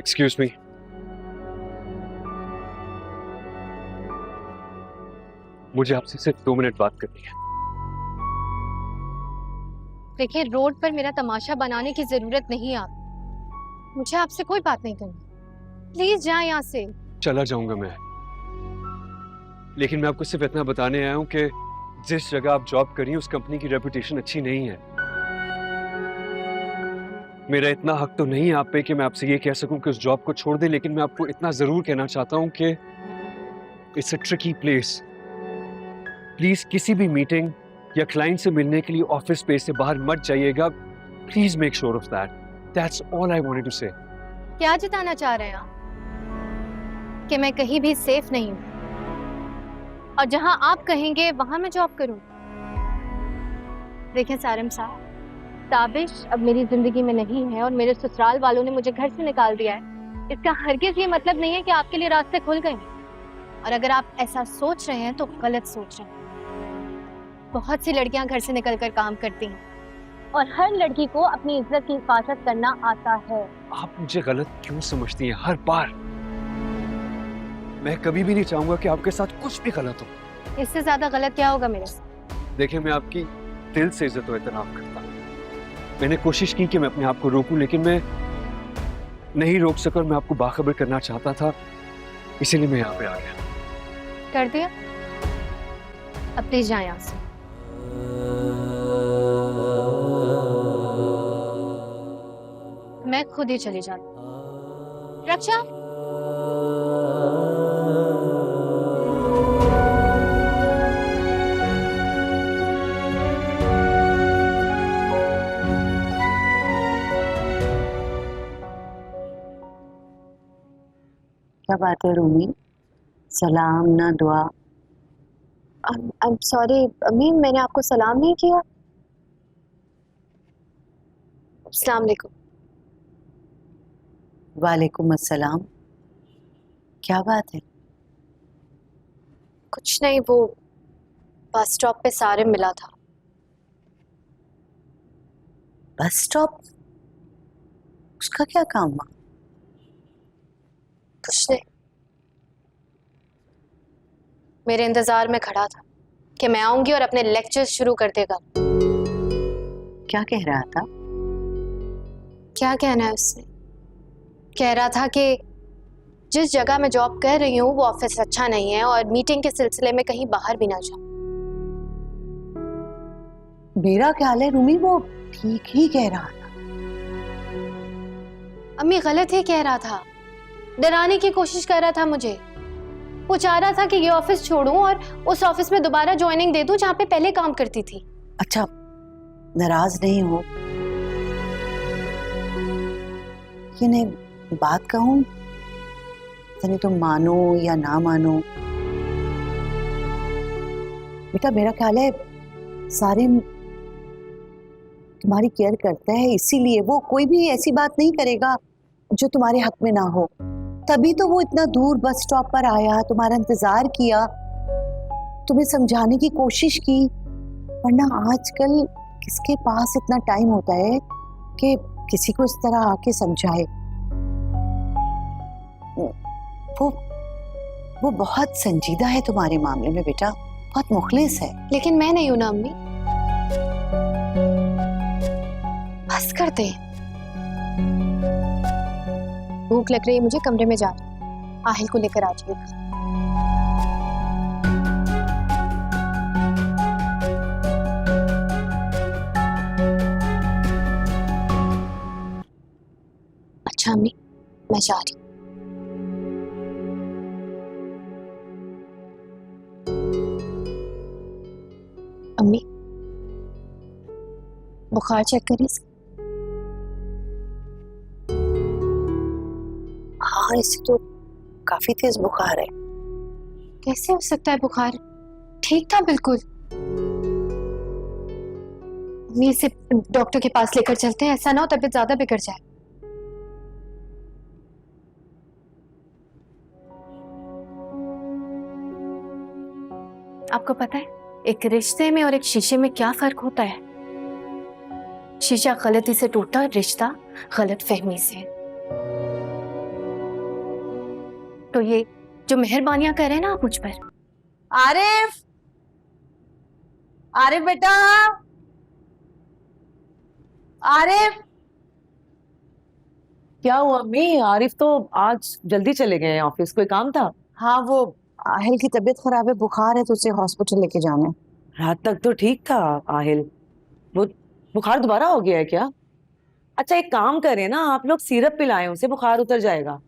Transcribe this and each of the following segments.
Excuse me. मुझे आपसे सिर्फ 2 मिनट बात करनी है। देखिए, रोड पर मेरा तमाशा बनाने की जरूरत नहीं है। आप मुझे आपसे कोई बात नहीं करनी। प्लीज जाएं यहाँ से। चला जाऊंगा मैं, लेकिन मैं आपको सिर्फ इतना बताने आया हूं कि जिस जगह आप जॉब कर रही हैं उस कंपनी की रेपुटेशन अच्छी नहीं है। मेरा इतना हक तो नहीं है आप पे कि मैं आपसे ये कह सकूं कि उस जॉब को छोड़ दे, लेकिन मैं आपको इतना जरूर कहना चाहता हूं कि it's a tricky place. Please किसी भी मीटिंग या क्लाइंट से मिलने के लिए ऑफिस स्पेस से बाहर मत जाइएगा। Please make sure of that. That's all I wanted to say. क्या जताना चाह रहे हैं आप कि मैं कहीं भी सेफ नहीं हूँ और जहां आप कहेंगे वहां मैं जॉब करूं? देखिए सारम साहब, ताबिश अब मेरी जिंदगी में नहीं है और मेरे ससुराल वालों ने मुझे घर से निकाल दिया है। इसका हरगिज ये मतलब नहीं है कि आपके लिए रास्ते खुल गए, और अगर आप ऐसा सोच रहे हैं तो गलत सोच रहे हैं। बहुत सी लड़कियां घर से निकलकर काम करती हैं और हर लड़की को अपनी इज्जत की हिफाजत करना आता है। आप मुझे गलत क्यों समझती हैं हर बार? मैं कभी भी नहीं चाहूंगा कि आपके साथ कुछ भी गलत हो। इससे ज्यादा गलत क्या होगा मेरे साथ? देखिए, मैं आपकी दिल से इज्जत और एहतराम करता हूं। मैंने कोशिश की कि मैं अपने आप को रोकूं, लेकिन मैं नहीं रोक सका और मैं आपको बाखबर करना चाहता था, इसीलिए मैं यहाँ पे आ गया। कर दिया? अब प्लीज जाए यहाँ से। मैं खुद ही चली जाती हूँ। रक्षा, क्या बात है रूमी? सलाम ना दुआ। सॉरी अम्मी, मैंने आपको सलाम नहीं किया। अस्सलाम वालेकुम। वालेकुम अस्सलाम। क्या बात है? कुछ नहीं, वो बस स्टॉप पे सारिम मिला था। Bus stop? उसका क्या काम हुआ? कुछ नहीं, मेरे इंतजार में खड़ा था कि मैं आऊंगी और अपने लेक्चर्स शुरू कर देगा। क्या कह रहा था? क्या कहना है उससे? कह रहा था कि जिस जगह मैं जॉब कर रही हूँ वो ऑफिस अच्छा नहीं है और मीटिंग के सिलसिले में कहीं बाहर भी ना जाऊं। मेरा ख्याल है रूमी वो ठीक ही कह रहा था। अम्मी गलत ही कह रहा था, डराने की कोशिश कर रहा था मुझे। वो चाह रहा था कि ये ऑफिस छोड़ूं और उस ऑफिस में दोबारा ज्वाइनिंग दे दूं जहां पे पहले काम करती थी। अच्छा, नाराज नहीं हो? ये नहीं, बात कहूं, यानी तुम मानो या ना मानो, बेटा मेरा ख्याल है सारे तुम्हारी केयर करता है, इसीलिए वो कोई भी ऐसी बात नहीं करेगा जो तुम्हारे हक में ना हो। तभी तो वो इतना दूर बस स्टॉप पर आया, तुम्हारा इंतजार किया, तुम्हें समझाने की कोशिश की। वरना आजकल किसके पास इतना टाइम होता है कि किसी को इस तरह आके समझाए? वो बहुत संजीदा है तुम्हारे मामले में बेटा, बहुत मुखलिस है। लेकिन मैं नहीं हूं ना अम्मी। बस कर दे। भूख लग रही है मुझे, कमरे में जा रही हूं। आहिल को लेकर आ जाइएगा। अच्छा अम्मी, मैं जा रही हूँ। अम्मी, बुखार चेक करिए। हाँ, इसे तो काफी तेज बुखार है। कैसे हो सकता है बुखार? ठीक था बिल्कुल। अम्मी, इसे डॉक्टर के पास लेकर चलते हैं, ऐसा ना हो तबीयत ज्यादा बिगड़ जाए। आपको पता है एक रिश्ते में और एक शीशे में क्या फर्क होता है? शीशा गलती से टूटा, रिश्ता गलत फहमी से। तो ये जो मेहरबानियां कर रहे हैं ना आप मुझ पर। आरिफ, आरिफ बेटा, आरिफ। क्या हुआ अम्मी? आरिफ तो आज जल्दी चले गए हैं ऑफिस, कोई काम था? हाँ, वो आहिल की तबीयत खराब है, बुखार है, तो उसे हॉस्पिटल लेके जाना है। रात तक तो ठीक था आहिल, वो बुखार दोबारा हो गया है क्या? अच्छा एक काम करें ना, आप लोग सिरप पिलाएं उसे, बुखार उतर जाएगा।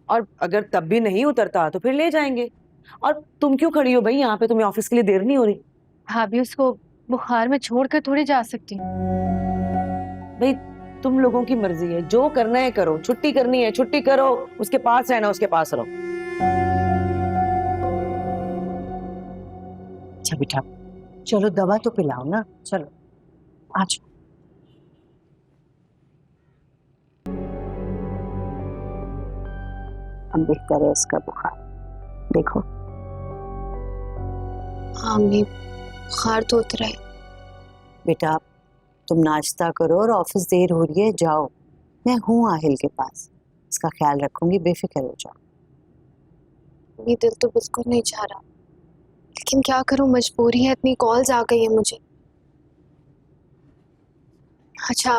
और अगर तब भी नहीं उतरता तो फिर ले जाएंगे। और तुम क्यों खड़ी हो भाई यहाँ पे? तुम्हें ऑफिस के लिए देर नहीं हो रही? भाभी उसको बुखार में छोड़कर थोड़ी जा सकती। भाई तुम लोगों की मर्जी है, जो करना है करो। छुट्टी करनी है छुट्टी करो, उसके पास रहना उसके पास रहो। अच्छा बेटा, चलो दवा तो पिलाओ ना, चलो आज। हम बेहतर है इसका बुखार, देखो। हाँ अम्मी, बुखार तो उतरा है। बेटा तुम नाश्ता करो और ऑफिस देर हो रही है, जाओ। मैं हूँ आहिल के पास, इसका ख्याल रखूंगी, बेफिक्र हो जाओ। ये दिल तो बिल्कुल नहीं चाह रहा, लेकिन क्या करूं, मजबूरी है, इतनी कॉल्स आ गई है मुझे। अच्छा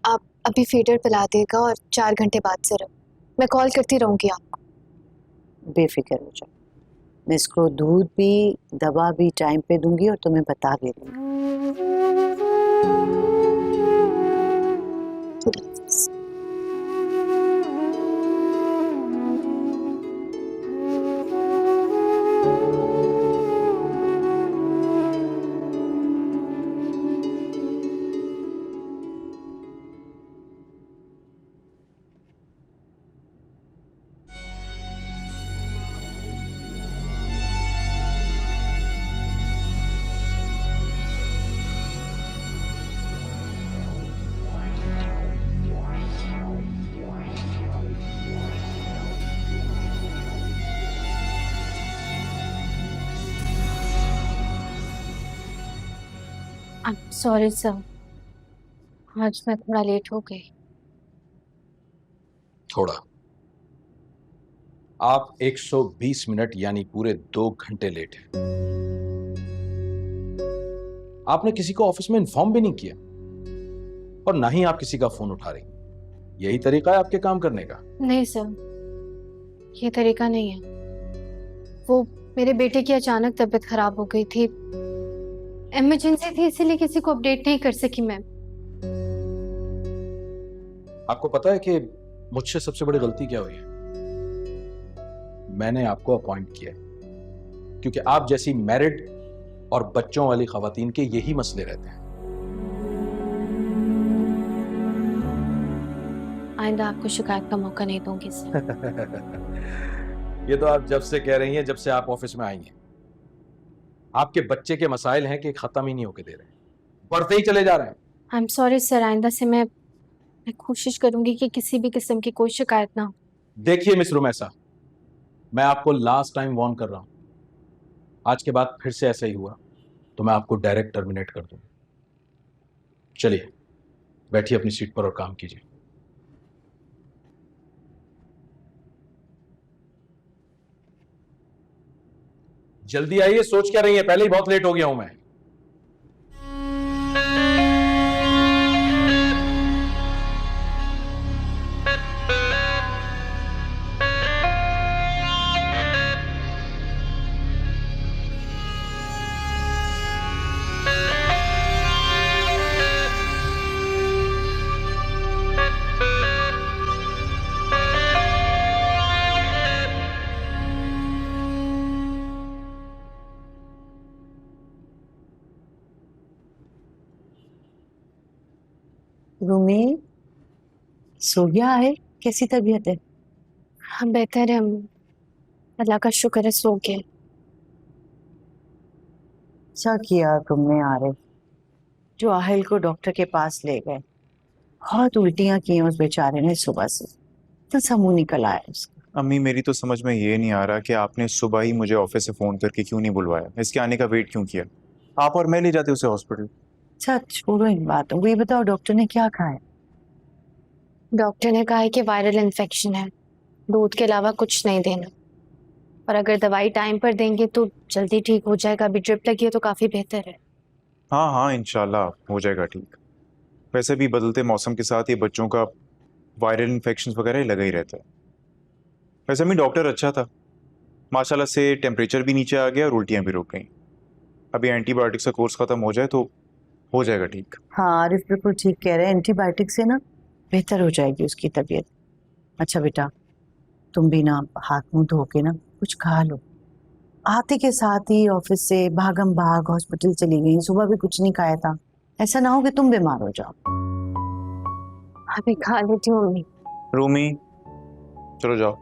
आप अभी फीडर पिला देगा और 4 घंटे बाद से रहो, मैं कॉल करती रहूंगी आपको। बेफिक्र हो जाओ, मैं इसको दूध भी दवा भी टाइम पे दूंगी और तुम्हें बता भी दूंगी। खुदा हाफिज़। सॉरी सर, आज मैं थोड़ा लेट हो गई। थोड़ा? आप 120 मिनट यानी पूरे 2 घंटे लेट हैं। आपने किसी को ऑफिस में इन्फॉर्म भी नहीं किया और ना ही आप किसी का फोन उठा रही। यही तरीका है आपके काम करने का? नहीं सर, ये तरीका नहीं है। वो मेरे बेटे की अचानक तबीयत खराब हो गई थी, इमरजेंसी थी, इसीलिए किसी को अपडेट नहीं कर सकी मैं। आपको पता है कि मुझसे सबसे बड़ी गलती क्या हुई है? मैंने आपको अपॉइंट किया है क्योंकि आप जैसी मैरिड और बच्चों वाली खवातीन के यही मसले रहते हैं। आइंदा आपको शिकायत का मौका नहीं दूंगी सर। ये तो आप जब से कह रही हैं, जब से आप ऑफिस में आई हैं। आपके बच्चे के मसाइल हैं कि खत्म ही नहीं होके दे रहे, बढ़ते ही चले जा रहे हैं। आई एम सॉरी सर, आइंदा से मैं कोशिश करूंगी कि किसी भी किस्म की कोई शिकायत ना हो। देखिए मिस रुमैसा, मैं आपको लास्ट टाइम वार्न कर रहा हूं, आज के बाद फिर से ऐसा ही हुआ तो मैं आपको डायरेक्ट टर्मिनेट कर दूंगा। चलिए बैठिए अपनी सीट पर और काम कीजिए। जल्दी आइए, सोच क्या रही है? पहले ही बहुत लेट हो गया हूं मैं। रूमी, सो गया है? कैसी तबीयत है? हाँ बेहतर है अम्मी, अल्लाह का शुक्र है, सो गए। अच्छा किया तुमने आरिफ, जो आहिल को डॉक्टर के पास ले गए। बहुत उल्टियां की उस बेचारे ने सुबह से, तो समूह निकल आया उसका। अम्मी मेरी तो समझ में ये नहीं आ रहा कि आपने सुबह ही मुझे ऑफिस से फोन करके क्यों नहीं बुलवाया, इसके आने का वेट क्यों किया? आप और मैं ले जाते उसे हॉस्पिटल। अच्छा छोड़ो इन बातों को, ये बताओ डॉक्टर ने क्या कहा है? डॉक्टर ने कहा है कि वायरल इन्फेक्शन है, दूध के अलावा कुछ नहीं देना, और अगर दवाई टाइम पर देंगे तो जल्दी ठीक हो जाएगा। अभी ड्रिप लगी है तो काफी बेहतर है। हाँ हाँ, इंशाल्लाह हो जाएगा ठीक। वैसे भी बदलते मौसम के साथ ये बच्चों का वायरल इन्फेक्शन वगैरह लगा ही रहता है। वैसे भी डॉक्टर अच्छा था, माशाल्लाह से टेम्परेचर भी नीचे आ गया और उल्टियाँ भी रुक गई। अभी एंटीबायोटिक्स का कोर्स खत्म हो जाए तो हो जाएगा ठीक। हाँ आरिफ बिल्कुल ठीक कह रहे हैं, एंटीबायोटिक से ना बेहतर हो जाएगी उसकी तबीयत। अच्छा बेटा, तुम भी ना हाथ मुंह धो के ना कुछ खा लो। आते के साथ ही ऑफिस से भागम भाग हॉस्पिटल चली गई, सुबह भी कुछ नहीं खाया था। ऐसा ना हो कि तुम बीमार हो जाओ। अभी खा लेती हूँ मम्मी। रूमी, चलो जाओ,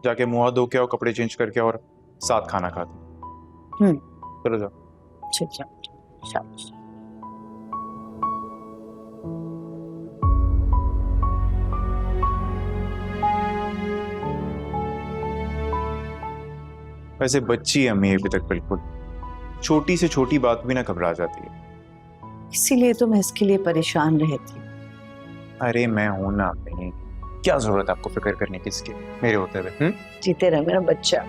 जाके मुंह हाथ धो के आओ, कपड़े चेंज करके और साथ खाना खाते। चलो जाओ। ठीक है, शाबाश। वैसे बच्ची है अम्मी अभी तक, बिल्कुल छोटी से छोटी बात भी ना घबरा जाती है। इसीलिए तो मैं इसके लिए परेशान रहती हूँ। अरे मैं हूं ना अम्मी, क्या जरूरत है आपको फिक्र करने की इसकी मेरे होते हुए। जीते रहे मेरा बच्चा।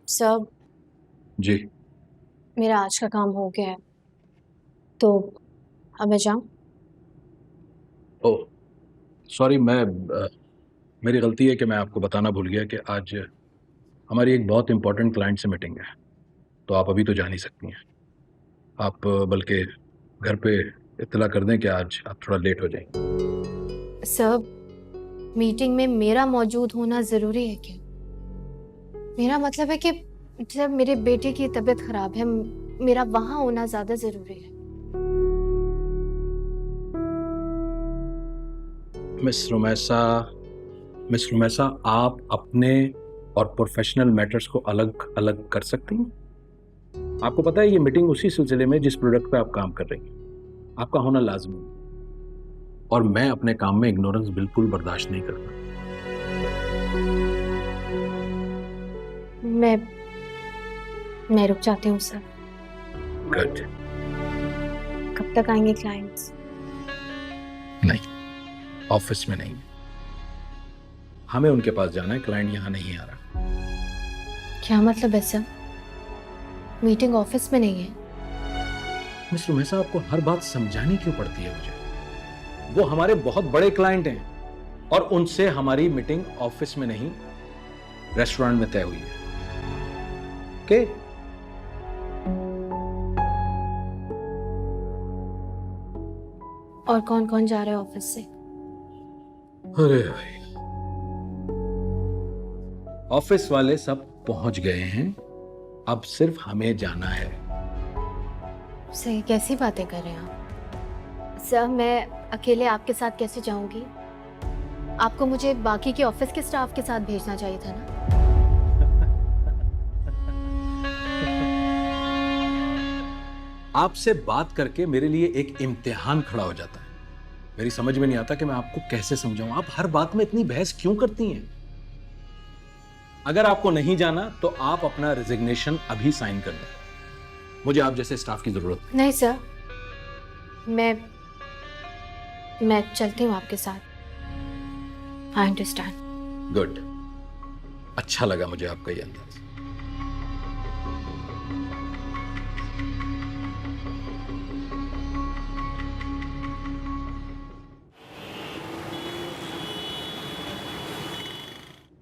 सब जी। मेरा आज का काम हो गया है, तो अब मैं जाऊँ? ओह सॉरी, मेरी गलती है कि मैं आपको बताना भूल गया कि आज हमारी एक बहुत इंपॉर्टेंट क्लाइंट से मीटिंग है, तो आप अभी तो जा नहीं सकती हैं। आप बल्कि घर पे इत्तला कर दें कि आज आप थोड़ा लेट हो जाएंगे। सब मीटिंग में मेरा मौजूद होना जरूरी है क्या? मेरा मतलब है कि जब मेरे बेटे की तबीयत खराब है, मेरा वहां होना ज्यादा जरूरी है। मिस रुमैसा, आप अपने और प्रोफेशनल मैटर्स को अलग अलग कर सकती हैं। आपको पता है ये मीटिंग उसी सिलसिले में जिस प्रोडक्ट पे आप काम कर रही हैं, आपका होना लाजमी है, और मैं अपने काम में इग्नोरेंस बिल्कुल बर्दाश्त नहीं करता। मैं रुक जाती हूँ सर। गुड। कब तक आएंगे क्लाइंट्स? नहीं, ऑफिस में नहीं, हमें उनके पास जाना है, क्लाइंट यहाँ नहीं आ रहा। क्या मतलब है सर? मीटिंग ऑफिस में नहीं है? मिस रुमैसा, आपको हर बात समझानी क्यों पड़ती है मुझे? वो हमारे बहुत बड़े क्लाइंट हैं और उनसे हमारी मीटिंग ऑफिस में नहीं रेस्टोरेंट में तय हुई है। ओके? और कौन कौन जा रहा है ऑफिस से? अरे भाई, ऑफिस वाले सब पहुंच गए हैं, अब सिर्फ हमें जाना है। सही, कैसी बातें कर रहे हैं आप? सर मैं अकेले आपके साथ कैसे जाऊंगी? आपको मुझे बाकी के ऑफिस के स्टाफ के साथ भेजना चाहिए था ना। आपसे बात करके मेरे लिए एक इम्तिहान खड़ा हो जाता है। मेरी समझ में नहीं आता कि मैं आपको कैसे समझाऊं। आप हर बात में इतनी बहस क्यों करती हैं? अगर आपको नहीं जाना तो आप अपना रिजिग्नेशन अभी साइन कर दें। मुझे आप जैसे स्टाफ की जरूरत नहीं सर, मैं चलती हूँ आपके साथ। I understand. गुड, अच्छा लगा मुझे आपका ये अंदाज।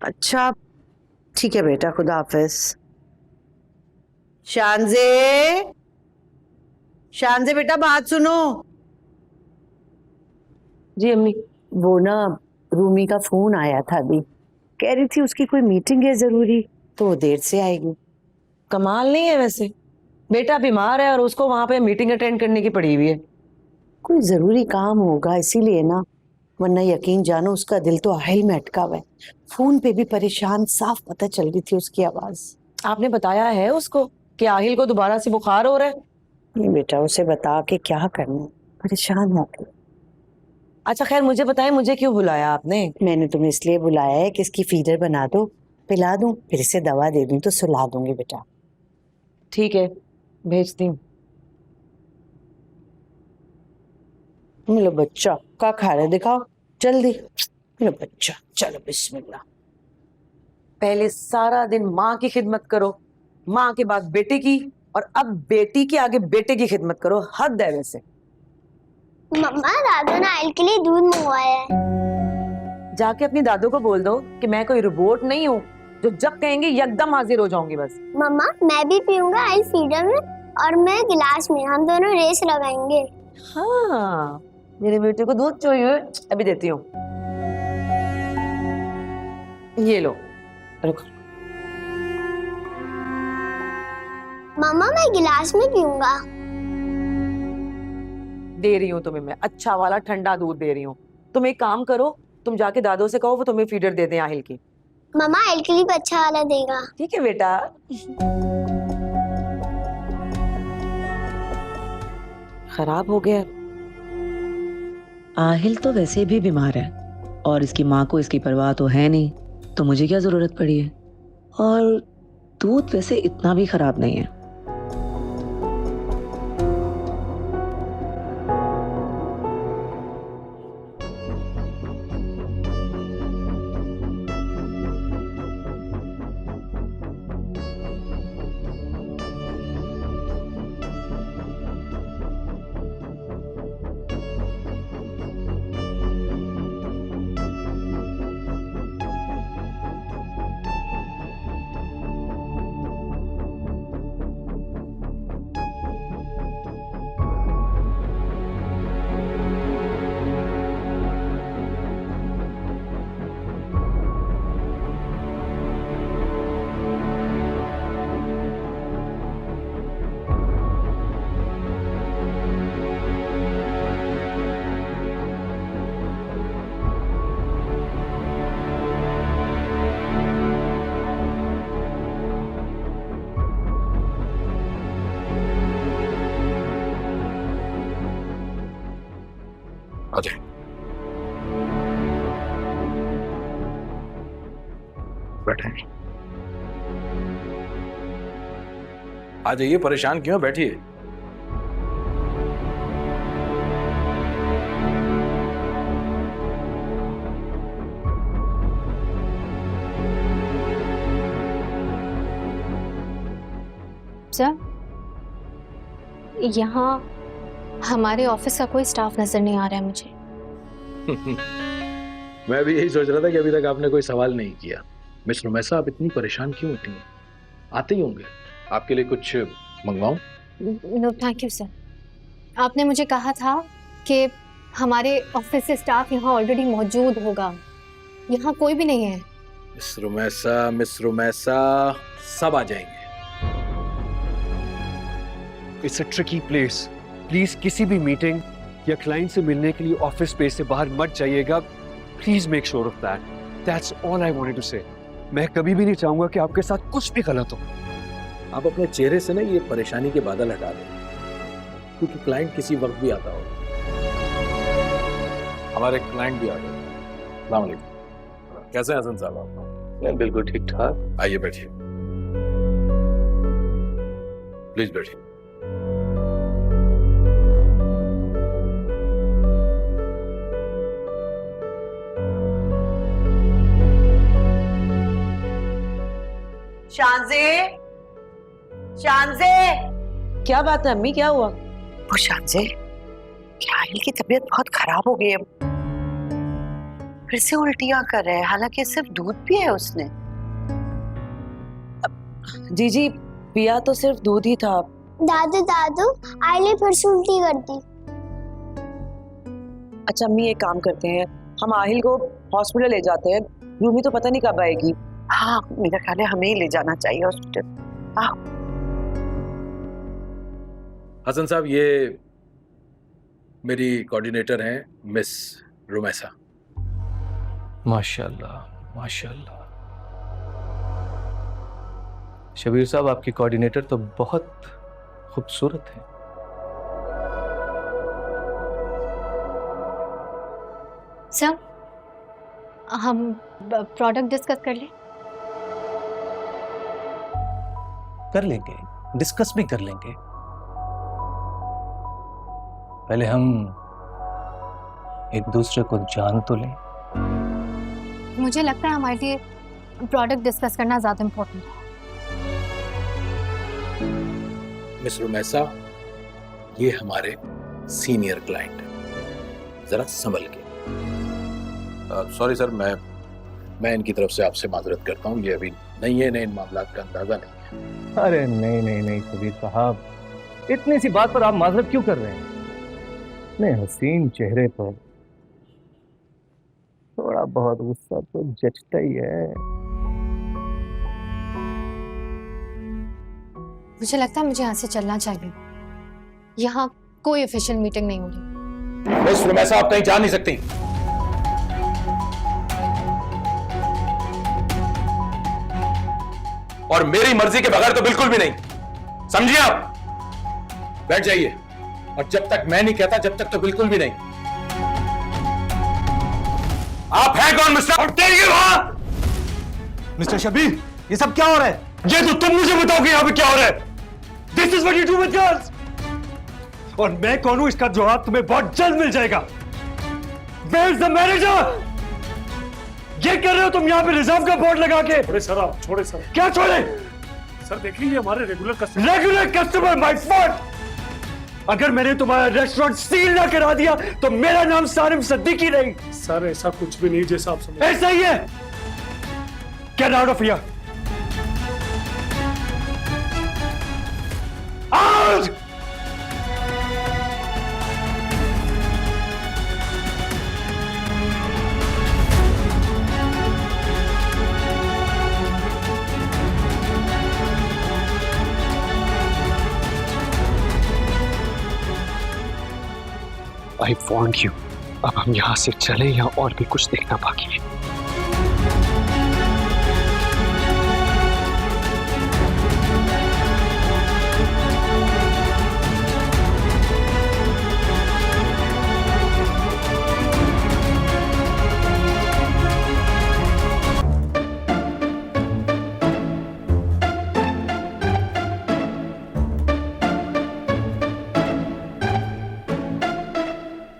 अच्छा ठीक है बेटा, खुदा हाफिज। शानजे बेटा बात सुनो। जी अम्मी। वो ना रूमी का फोन आया था अभी, कह रही थी उसकी कोई मीटिंग है जरूरी, तो वो देर से आएगी। कमाल नहीं है वैसे, बेटा बीमार है और उसको वहां पे मीटिंग अटेंड करने की पड़ी हुई है। कोई जरूरी काम होगा इसीलिए ना, वरना यकीन जानो उसका दिल तो आहिल में अटका हुआ है। फोन पे भी परेशान, साफ पता चल रही थी उसकी आवाज। आपने बताया है उसको कि आहिल को दोबारा से बुखार हो रहा है? नहीं बेटा, उसे बता के क्या करना, परेशान हो गई। अच्छा खैर, मुझे बताएं, मुझे क्यों बुलाया आपने? मैंने तुम्हें इसलिए बुलाया है कि इसकी फीडर बना दो, पिला दूं, फिर इसे दवा दे दूं तो सुला दूंगी बेटा। ठीक है, भेजती हूँ। मेरा बच्चा क्या खा रहा है, दिखाओ जल्दी। मेरा बच्चा, चलो बिस्मिल्लाह। पहले सारा दिन माँ की खिदमत करो, माँ के बाद बेटे की, और अब बेटी के आगे बेटे की खिदमत करो। हद है वैसे। मम्मा, दादू ने आयल के लिए दूध मंगवाया है। जाके अपनी दादू को बोल दो कि मैं कोई रोबोट नहीं हूँ जो जब कहेंगे यकदम हाजिर हो जाऊंगी बस। मम्मा, मैं भी पीऊंगा आयल फीडर में और मैं गिलास में, हम दोनों रेस लगाएंगे। हाँ, मेरे बेटे को दूध चाहिए, अभी देती हूँ। ये लो, रुक। मम्मा, मैं गिलास में पीऊंगा। दे रही हूँ तुम्हें, मैं अच्छा वाला ठंडा दूध दे रही हूँ। तुम एक काम करो, तुम जाके दादू से कहो वो तुम्हें फीडर दे दें आहिल की। मम्मा, आयल के लिए भी अच्छा वाला देगा। ठीक है बेटा। खराब हो गया। आहिल तो वैसे भी बीमार है और इसकी माँ को इसकी परवाह तो है नहीं, तो मुझे क्या जरूरत पड़ी है। और दूध वैसे इतना भी खराब नहीं है। आ जाए। बैठे। आ जाइए, परेशान क्यों, बैठिए। सर, यहाँ हमारे ऑफिस का कोई स्टाफ नजर नहीं आ रहा है मुझे। मैं भी यही सोच रहा था कि अभी तक आपने कोई सवाल नहीं किया। मिस रुमैसा, आप इतनी परेशान क्यों होती हैं? आते ही होंगे। आपके लिए कुछ मंगवाऊं? No thank you sir. आपने मुझे कहा था कि हमारे ऑफिस से स्टाफ यहाँ ऑलरेडी मौजूद होगा। यहाँ कोई भी नहीं है। मिस रुमैसा, सब आ जाएंगे। It's a tricky place. Please किसी भी मीटिंग या क्लाइंट से मिलने के लिए ऑफिस स्पेस से बाहर मत जाइएगा। Please make sure of that. That's all I wanted to say. मैं कभी भी नहीं चाहूंगा कि आपके साथ कुछ भी गलत हो। आप अपने चेहरे से ना ये परेशानी के बादल हटा दें, क्योंकि क्लाइंट किसी वक्त भी आता होगा। हमारे क्लाइंट भी आ गए। अस्सलाम वालेकुम। कैसे हैं हसन साहब आप? मैं बिल्कुल ठीक ठाक। आइए बैठिए, प्लीज बैठिए। शानजे, शानजे, क्या बात है अम्मी, क्या हुआ? वो शानजे, आहिल की तबीयत बहुत खराब हो गई है। फिर से उल्टियां कर रहा है, हालांकि सिर्फ दूध पिया है उसने। जी जी, पिया तो सिर्फ दूध ही था। दादू दादू, आयल फिर से उल्टी कर दी। अच्छा अम्मी, एक काम करते हैं, हम आहिल को हॉस्पिटल ले जाते हैं। रूमी तो पता नहीं कब आएगी। हाँ, मेरा ख्याल है हमें ही ले जाना चाहिए हॉस्पिटल। हसन साहब, ये मेरी कोऑर्डिनेटर हैं मिस रुमैसा। माशाल्लाह माशाल्लाह। शबीर साहब, आपकी कोऑर्डिनेटर तो बहुत खूबसूरत है। सर, हम प्रोडक्ट डिस्कस कर लें? कर लेंगे, डिस्कस भी कर लेंगे। पहले हम एक दूसरे को जान तो लें। मुझे लगता है हमारे लिए प्रोडक्ट डिस्कस करना ज्यादा इम्पोर्टेंट है। मिस्टर मैसा, ये हमारे सीनियर क्लाइंट हैं, जरा संभल के। सॉरी सर, मैं इनकी तरफ से आपसे माजरत करता हूँ, ये अभी नहीं है, इन मामलात का अंदाजा नहीं है। अरे नहीं नहीं नहीं शबीर साहब, इतनी सी बात पर आप माजरत क्यों कर रहे हैं? इतने हसीन चेहरे पर थोड़ा बहुत गुस्सा तो जचता ही है। मुझे लगता है मुझे यहाँ से चलना चाहिए। यहाँ कोई ऑफिशियल मीटिंग नहीं होगी। मिस्टर मैसा, आप कहीं जा नहीं सकती। और मेरी मर्जी के बगैर तो बिल्कुल भी नहीं, समझिए आप? बैठ जाइए, और जब तक मैं नहीं कहता जब तक तो बिल्कुल भी नहीं। आप हैं कौन मिस्टर? उठिए वहां! मिस्टर शबीर, ये सब क्या हो रहा है? ये तो तुम मुझे बताओ कि यहाँ पे क्या हो रहा है। This is what you do with girls. और मैं कौन हूं इसका जवाब तुम्हें बहुत जल्द मिल जाएगा। Where is the manager? ये कर रहे हो तुम यहाँ पे रिजर्व का बोर्ड लगा के? छोड़े सर, आप छोड़े सर। क्या छोड़े? सर देखिए, ये हमारे regular customer. Regular customer my fault. अगर मैंने तुम्हारा रेस्टोरेंट सील ना करा दिया तो मेरा नाम सारिम सिद्दीकी नहीं। सर ऐसा कुछ भी नहीं जैसा आप समझ। ऐसा ही है। Get out of here. Out! I warned you. अब हम यहाँ से चले या और भी कुछ देखना बाकी है।